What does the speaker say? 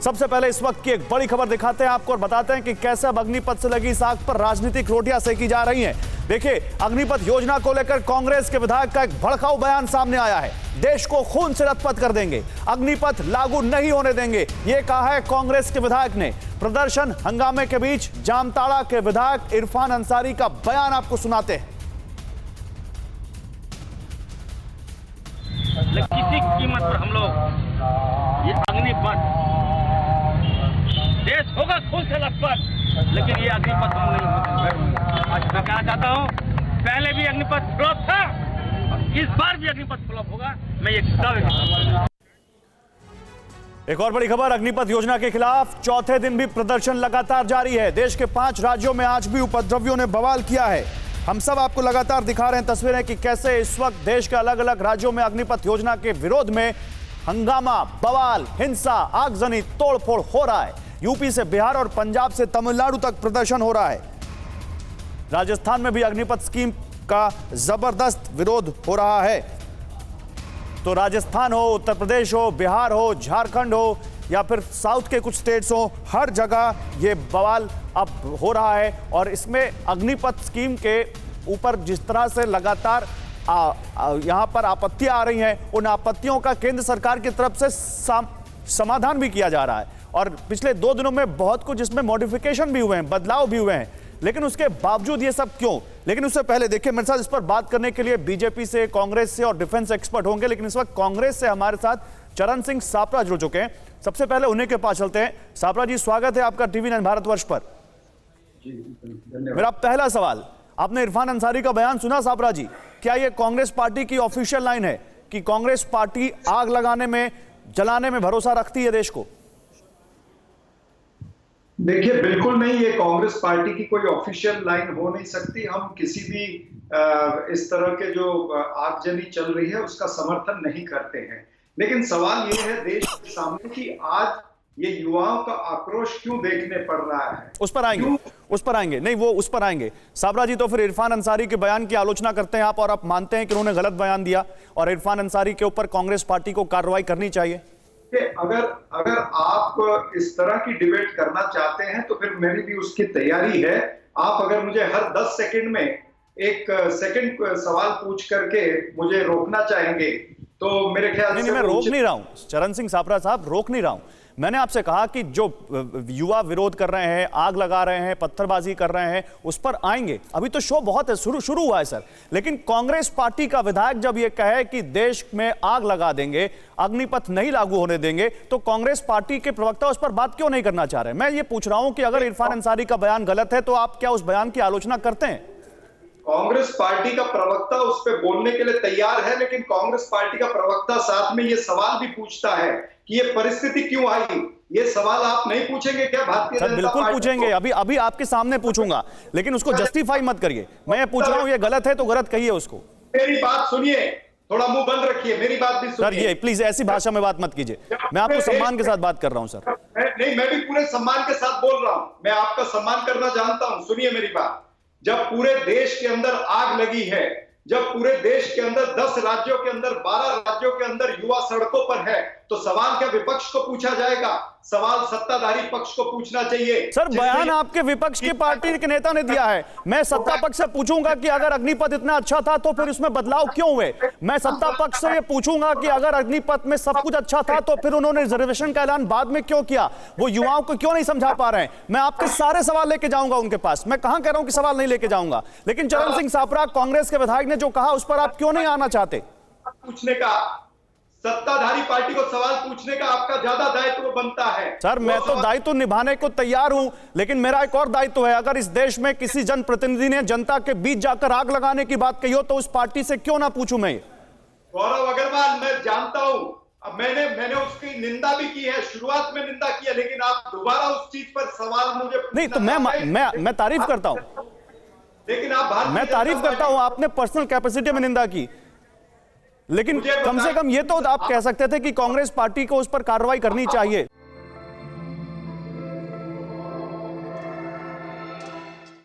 सबसे पहले इस वक्त की एक बड़ी खबर दिखाते हैं आपको और बताते हैं कि कैसे अब अग्निपथ से लगी इस आग पर राजनीतिक रोटियां सेकी जा रही हैं। देखिए, अग्निपथ योजना को लेकर कांग्रेस के विधायक का एक भड़काऊ बयान सामने आया है। देश को खून से लथपथ कर देंगे, अग्निपथ लागू नहीं होने देंगे, यह कहा है कांग्रेस के विधायक ने। प्रदर्शन हंगामे के बीच जामताड़ा के विधायक इरफान अंसारी का बयान आपको सुनाते हैं। किसी कीमत पर हम लोग ये अग्निपथ, देश होगा खून से लथपथ, लेकिन ये अग्निपथ हम नहीं होगा। आज मैं कहना चाहता हूँ, पहले भी अग्निपथ फ्लॉप था और इस बार भी अग्निपथ फ्लॉप होगा, मैं ये दावे करता हूँ। एक और बड़ी खबर, अग्निपथ योजना के खिलाफ चौथे दिन भी प्रदर्शन लगातार जारी है। देश के 5 राज्यों में आज भी उपद्रवियों ने बवाल किया है। हम सब आपको लगातार दिखा रहे हैं तस्वीरें कि कैसे इस वक्त देश के अलग अलग राज्यों में अग्निपथ योजना के विरोध में हंगामा, बवाल, हिंसा, आगजनी, तोड़फोड़ हो रहा है। यूपी से बिहार और पंजाब से तमिलनाडु तक प्रदर्शन हो रहा है। राजस्थान में भी अग्निपथ स्कीम का जबरदस्त विरोध हो रहा है। तो राजस्थान हो, उत्तर प्रदेश हो, बिहार हो, झारखंड हो या फिर साउथ के कुछ स्टेट्स हो, हर जगह ये बवाल अब हो रहा है। और इसमें अग्निपथ स्कीम के ऊपर जिस तरह से लगातार यहाँ पर आपत्तियां आ रही हैं, उन आपत्तियों का केंद्र सरकार की तरफ से समाधान भी किया जा रहा है। और पिछले 2 दिनों में बहुत कुछ इसमें मॉडिफिकेशन भी हुए हैं, बदलाव भी हुए हैं, लेकिन उसके बावजूद ये सब क्यों? लेकिन उससे पहले देखिए, मेरे साथ इस पर बात करने के लिए बीजेपी से, कांग्रेस से और डिफेंस एक्सपर्ट होंगे। लेकिन इस वक्त कांग्रेस से हमारे साथ चरण सिंह सापरा जुड़ चुके हैं। सबसे पहले उन्हीं के पास चलते हैं। सापरा जी, स्वागत है आपका टीवी 9 भारतवर्ष पर। मेरा पहला सवाल, आपने इरफान अंसारी का बयान सुना सापरा जी? क्या यह कांग्रेस पार्टी की ऑफिशियल लाइन है कि कांग्रेस पार्टी आग लगाने में, जलाने में भरोसा रखती है देश को? देखिए, बिल्कुल नहीं, ये कांग्रेस पार्टी की कोई ऑफिशियल लाइन हो नहीं सकती। हम किसी भी इस तरह के जो आगजनी चल रही है उसका समर्थन नहीं करते हैं। लेकिन सवाल ये है देश के सामने कि आज ये युवाओं का आक्रोश क्यों देखने पड़ रहा है। उस पर आएंगे नहीं, वो उस पर आएंगे। साबरा जी, तो फिर इरफान अंसारी के बयान की आलोचना करते हैं आप, और आप मानते हैं कि उन्होंने गलत बयान दिया और इरफान अंसारी के ऊपर कांग्रेस पार्टी को कार्रवाई करनी चाहिए? अगर आप इस तरह की डिबेट करना चाहते हैं तो फिर मेरी भी उसकी तैयारी है। आप अगर मुझे हर 10 सेकंड में एक सेकंड सवाल पूछ करके मुझे रोकना चाहेंगे तो मेरे ख्याल से मैं रोक नहीं रहा हूं चरण सिंह सापरा साहब, रोक नहीं रहा हूं। मैंने आपसे कहा कि जो युवा विरोध कर रहे हैं, आग लगा रहे हैं, पत्थरबाजी कर रहे हैं, उस पर आएंगे। अभी तो शो बहुत है, शुरू हुआ है सर। लेकिन कांग्रेस पार्टी का विधायक जब यह कहे कि देश में आग लगा देंगे, अग्निपथ नहीं लागू होने देंगे, तो कांग्रेस पार्टी के प्रवक्ता उस पर बात क्यों नहीं करना चाह रहे? मैं ये पूछ रहा हूं कि अगर इरफान अंसारी का बयान गलत है तो आप क्या उस बयान की आलोचना करते हैं? कांग्रेस पार्टी का प्रवक्ता उस पर बोलने के लिए तैयार है, लेकिन कांग्रेस पार्टी का प्रवक्ता साथ में ये सवाल भी पूछता है कि ये परिस्थिति क्यों आई। ये सवाल आप नहीं पूछेंगे क्या भारतीय जनता पार्टी? बिल्कुल पूछेंगे, अभी आपके सामने पूछूंगा, लेकिन उसको जस्टिफाई मत करिए। मैं ये पूछ रहा हूं, ये गलत है तो गलत कहिए उसको। मेरी बात सुनिए, थोड़ा मुंह बंद रखिए, मेरी बात भी सुनिए। सर, ये प्लीज ऐसी भाषा में बात मत कीजिए। मैं आपको सम्मान के साथ बात कर रहा हूं सर। नहीं, मैं भी पूरे सम्मान के साथ बोल रहा हूं। मैं आपका सम्मान करना जानता हूं। सुनिए मेरी बात। जब पूरे देश के अंदर आग लगी है, जब पूरे देश के अंदर 10 राज्यों के अंदर 12 राज्यों के अंदर युवा सड़कों पर है, तो सवाल क्या विपक्ष को पूछा जाएगा? सवाल सत्ताधारी पक्ष को पूछना चाहिए। सर, बयान आपके विपक्ष की पार्टी के नेता ने दिया है। मैं सत्ता पक्ष से पूछूंगा कि अगर अग्निपथ इतना अच्छा था तो फिर उसमें बदलाव क्यों हुए? मैं सत्ता पक्ष से ये पूछूंगा कि अगर अग्निपथ में सब कुछ अच्छा था तो फिर उन्होंने रिजर्वेशन का ऐलान बाद में क्यों किया? वो युवाओं को क्यों नहीं समझा पा रहे हैं? मैं आपके सारे सवाल लेके जाऊंगा उनके पास। मैं कहां कह रहा हूं कि सवाल नहीं लेके जाऊंगा, लेकिन चरण सिंह सापरा, कांग्रेस के विधायक ने जो कहा उस पर आप क्यों नहीं आना चाहते? पूछने का, सत्ताधारी पार्टी को सवाल पूछने का आपका ज्यादा दायित्व बनता है। सर, मैं तो दायित्व निभाने को तैयार हूं, लेकिन मेरा एक और दायित्व है। अगर इस देश में किसी जनप्रतिनिधि ने जनता के बीच जाकर आग लगाने की बात कही हो तो उस पार्टी से क्यों ना पूछूं मैं? गौरव अग्रवाल, मैं जानता हूं, अब मैंने उसकी निंदा भी की है, शुरुआत में निंदा की है, लेकिन आप दोबारा उस चीज पर सवाल मुझे नहीं तो मैं तारीफ करता हूं, लेकिन आप मैं तारीफ करता हूं। आपने पर्सनल कैपेसिटी में निंदा की, लेकिन कम से कम ये तो आप कह सकते थे कि कांग्रेस पार्टी को उस पर कार्रवाई करनी चाहिए।